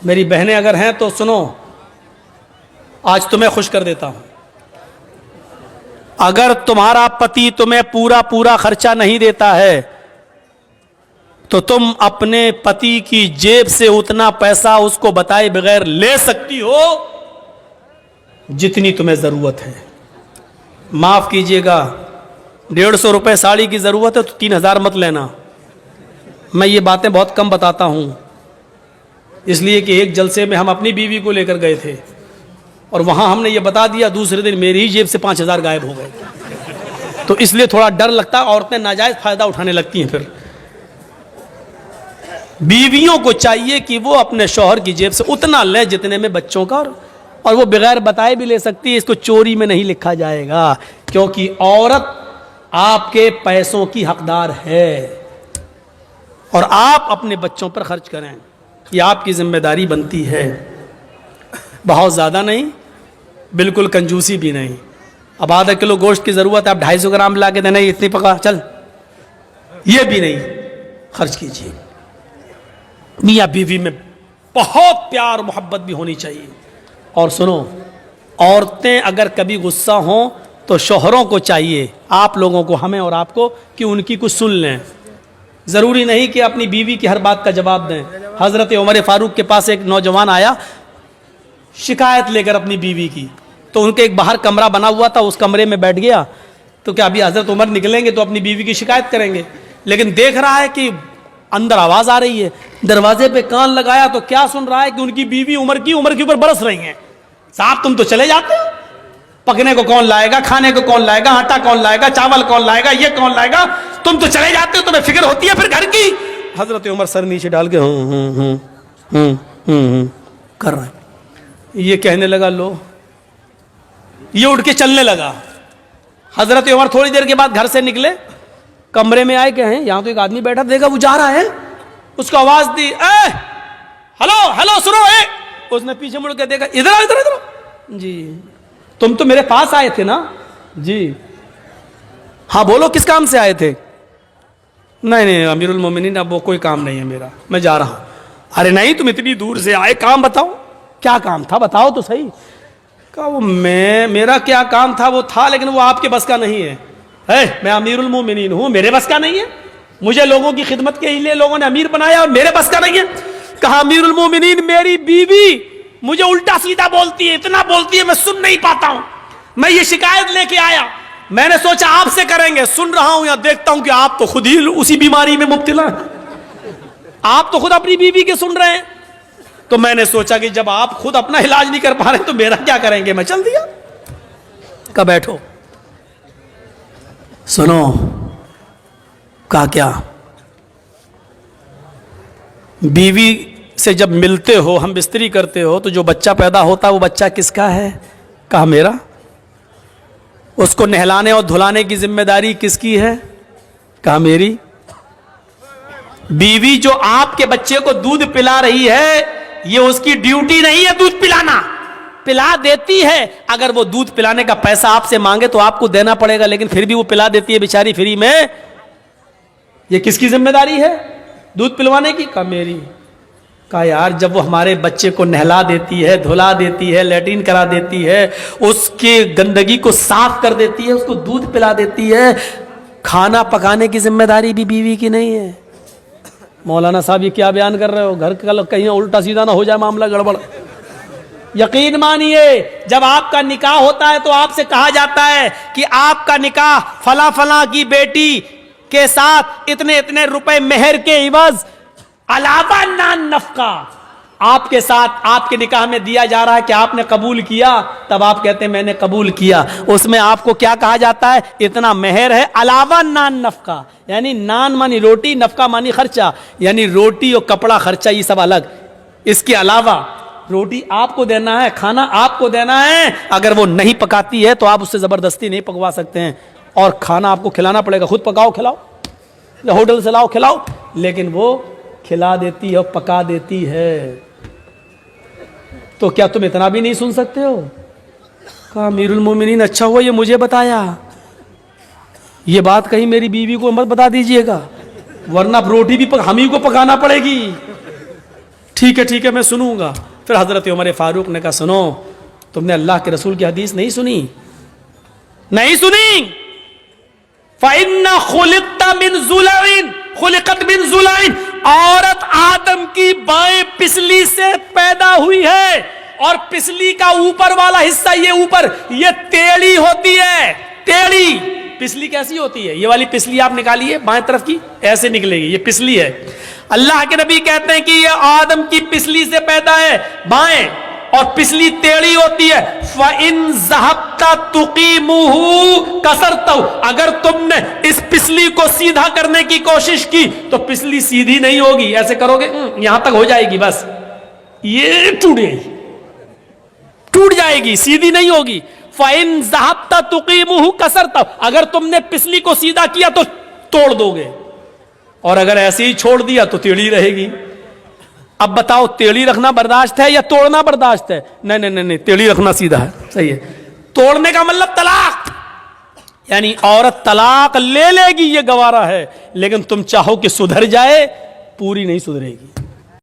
میری بہنیں اگر ہیں تو سنو، آج تمہیں خوش کر دیتا ہوں، اگر تمہارا پتی تمہیں پورا خرچہ نہیں دیتا ہے تو تم اپنے پتی کی جیب سے اتنا پیسہ اس کو بتائے بغیر لے سکتی ہو جتنی تمہیں ضرورت ہے۔ معاف کیجئے گا، 150 روپے ساڑی کی ضرورت ہے تو 3000 مت لینا۔ میں یہ باتیں بہت کم بتاتا ہوں، اس لیے کہ ایک جلسے میں ہم اپنی بیوی کو لے کر گئے تھے اور وہاں ہم نے یہ بتا دیا، دوسرے دن میری ہی جیب سے 5000 غائب ہو گئے، تو اس لیے تھوڑا ڈر لگتا ہے، عورتیں ناجائز فائدہ اٹھانے لگتی ہیں۔ پھر بیویوں کو چاہیے کہ وہ اپنے شوہر کی جیب سے اتنا لے جتنے میں بچوں کا، اور وہ بغیر بتائے بھی لے سکتی ہے، اس کو چوری میں نہیں لکھا جائے گا، کیونکہ عورت آپ کے پیسوں کی حقدار ہے، اور آپ اپنے بچوں پر خرچ کریں، یہ آپ کی ذمہ داری بنتی ہے۔ بہت زیادہ نہیں، بالکل کنجوسی بھی نہیں۔ اب آدھا کلو گوشت کی ضرورت ہے، آپ 250 گرام لا کے دینا، اتنی پکا چل، یہ بھی نہیں خرچ کیجیے۔ میاں بیوی میں بہت پیار محبت بھی ہونی چاہیے۔ اور سنو، عورتیں اگر کبھی غصہ ہوں تو شوہروں کو چاہیے، آپ لوگوں کو، ہمیں اور آپ کو، کہ ان کی کچھ سن لیں۔ ضروری نہیں کہ اپنی بیوی کی ہر بات کا جواب دیں۔ حضرت عمر فاروق کے پاس ایک نوجوان آیا شکایت لے کر اپنی بیوی کی، تو ان کے ایک باہر کمرہ بنا ہوا تھا، اس کمرے میں بیٹھ گیا، تو کیا ابھی حضرت عمر نکلیں گے تو اپنی بیوی کی شکایت کریں گے، لیکن دیکھ رہا ہے کہ اندر آواز آ رہی ہے، دروازے پہ کان لگایا تو کیا سن رہا ہے کہ ان کی بیوی عمر کے اوپر برس رہی ہیں، صاحب تم تو چلے جاتے ہو، پکنے کو کون لائے گا، کھانے کو کون لائے گا، آٹا کون لائے گا، چاول کون لائے گا، یہ کون لائے گا، تم تو چلے جاتے ہو، تمہیں فکر ہوتی ہے پھر گھر کی۔ حضرت عمر سر نیچے ڈال کے کر رہے ہیں، یہ کہنے لگا لو، یہ اٹھ کے چلنے لگا۔ حضرت عمر تھوڑی دیر کے بعد گھر سے نکلے، کمرے میں آئے کہ ہیں یہاں تو ایک آدمی بیٹھا، دیکھا وہ جا رہا ہے، اس کو آواز دی، اے ہلو سنو، اے، اس نے پیچھے مڑ کے دیکھا، ادھر جی تم تو میرے پاس آئے تھے نا؟ جی ہاں بولو کس کام سے آئے تھے؟ نہیں امیر المومنین اب وہ کوئی کام نہیں ہے میرا، میں جا رہا ہوں۔ ارے نہیں تم اتنی دور سے آئے، کام بتاؤ، کیا کام تھا بتاؤ تو صحیح۔ کہا وہ میرا کیا کام تھا وہ تھا، لیکن وہ آپ کے بس کا نہیں ہے۔ میں امیر المومنین ہوں، میرے بس کا نہیں ہے، مجھے لوگوں کی خدمت کے لیے لوگوں نے امیر بنایا اور میرے بس کا نہیں ہے۔ کہا امیر المومنین میری بیوی مجھے الٹا سیدھا بولتی ہے، اتنا بولتی ہے میں سن نہیں پاتا ہوں، میں یہ شکایت لے کے آیا، میں نے سوچا آپ سے کریں گے، سن رہا ہوں یا دیکھتا ہوں کہ آپ تو خود ہی اسی بیماری میں مبتلا ہیں، آپ تو خود اپنی بیوی کے سن رہے ہیں، تو میں نے سوچا کہ جب آپ خود اپنا علاج نہیں کر پا رہے تو میرا کیا کریں گے، میں چل دیا۔ کہا بیٹھو، سنو، کہا کیا؟ بیوی سے جب ملتے ہو، ہم بستری کرتے ہو، تو جو بچہ پیدا ہوتا ہے وہ بچہ کس کا ہے؟ کہا میرا۔ اس کو نہلانے اور دھلانے کی ذمہ داری کس کی ہے؟ کہا میری۔ بیوی جو آپ کے بچے کو دودھ پلا رہی ہے، یہ اس کی ڈیوٹی نہیں ہے دودھ پلانا، پلا دیتی ہے، اگر وہ دودھ پلانے کا پیسہ آپ سے مانگے تو آپ کو دینا پڑے گا، لیکن پھر بھی وہ پلا دیتی ہے بیچاری فری میں، یہ کس کی ذمہ داری ہے دودھ پلوانے کی؟ کہا میری۔ کہا یار جب وہ ہمارے بچے کو نہلا دیتی ہے، دھلا دیتی ہے، لیٹرین کرا دیتی ہے، اس کے گندگی کو صاف کر دیتی ہے، اس کو دودھ پلا دیتی ہے، کھانا پکانے کی ذمہ داری بھی بیوی کی نہیں ہے؟ مولانا صاحب یہ کیا بیان کر رہے ہو، گھر کا کہیں الٹا سیدھا نہ ہو جائے معاملہ گڑبڑ۔ یقین مانیے جب آپ کا نکاح ہوتا ہے تو آپ سے کہا جاتا ہے کہ آپ کا نکاح فلاں فلاں کی بیٹی کے ساتھ اتنے روپے مہر کے عوض علاوہ نان نفقہ آپ کے ساتھ آپ کے نکاح میں دیا جا رہا ہے، کہ آپ نے قبول کیا؟ تب آپ کہتے ہیں میں نے قبول کیا۔ اس میں آپ کو کیا کہا جاتا ہے؟ اتنا مہر ہے علاوہ نان نفقہ، یعنی نان مانی روٹی، نفقہ مانی خرچہ، یعنی روٹی اور کپڑا خرچہ یہ سب الگ، اس کے علاوہ روٹی آپ کو دینا ہے، کھانا آپ کو دینا ہے، اگر وہ نہیں پکاتی ہے تو آپ اس سے زبردستی نہیں پکوا سکتے ہیں، اور کھانا آپ کو کھلانا پڑے گا، خود پکاؤ کھلاؤ یا ہوٹل سے لاؤ کھلاؤ، لیکن وہ کھلا دیتی ہے اور پکا دیتی ہے۔ تو کیا تم اتنا بھی نہیں سن سکتے ہو؟ کہا امیر المومنین اچھا ہوا یہ مجھے بتایا، یہ بات کہیں میری بیوی کو مت بتا دیجئے گا، ورنہ روٹی بھی ہم ہی کو پکانا پڑے گی۔ ٹھیک ہے میں سنوں گا. پھر حضرت عمر فاروق نے کہا سنو, تم نے اللہ کے رسول کی حدیث نہیں سنی؟ فَإِنَّ خُلِقَتْ مِنْ ضُلَعٍ, عورت آدم کی بائیں پسلی سے پیدا ہوئی ہے, اور پسلی کا اوپر والا حصہ, یہ اوپر, یہ ٹیڑھی ہوتی ہے. ٹیڑھی پسلی کیسی ہوتی ہے؟ یہ والی پسلی آپ نکالیے بائیں طرف کی, ایسے نکلے گی, یہ پسلی ہے. اللہ کے نبی کہتے ہیں کہ یہ آدم کی پسلی سے پیدا ہے بائیں, اور پسلی ٹیڑھی ہوتی ہے. فَإِن ذَهَبْتَ تُقِيمُهُ كَسَرْتَهُ, اگر تم نے اس پسلی کو سیدھا کرنے کی کوشش کی تو پسلی سیدھی نہیں ہوگی. ایسے کرو گے یہاں تک ہو جائے گی, بس یہ ٹوٹ جائے گی, سیدھی نہیں ہوگی. فَإِن ذَهَبْتَ تُقِيمُهُ كَسَرْتَهُ, اگر تم نے پسلی کو سیدھا کیا تو توڑ دو گے, اور اگر ایسے ہی چھوڑ دیا تو ٹیڑھی رہے گی. اب بتاؤ ٹیڑھی رکھنا برداشت ہے یا توڑنا برداشت ہے؟ نہیں, ٹیڑھی رکھنا سیدھا ہے, صحیح ہے. توڑنے کا مطلب طلاق, یعنی عورت طلاق لے لے گی یہ گوارا ہے, لیکن تم چاہو کہ سدھر جائے, پوری نہیں سدھرے گی.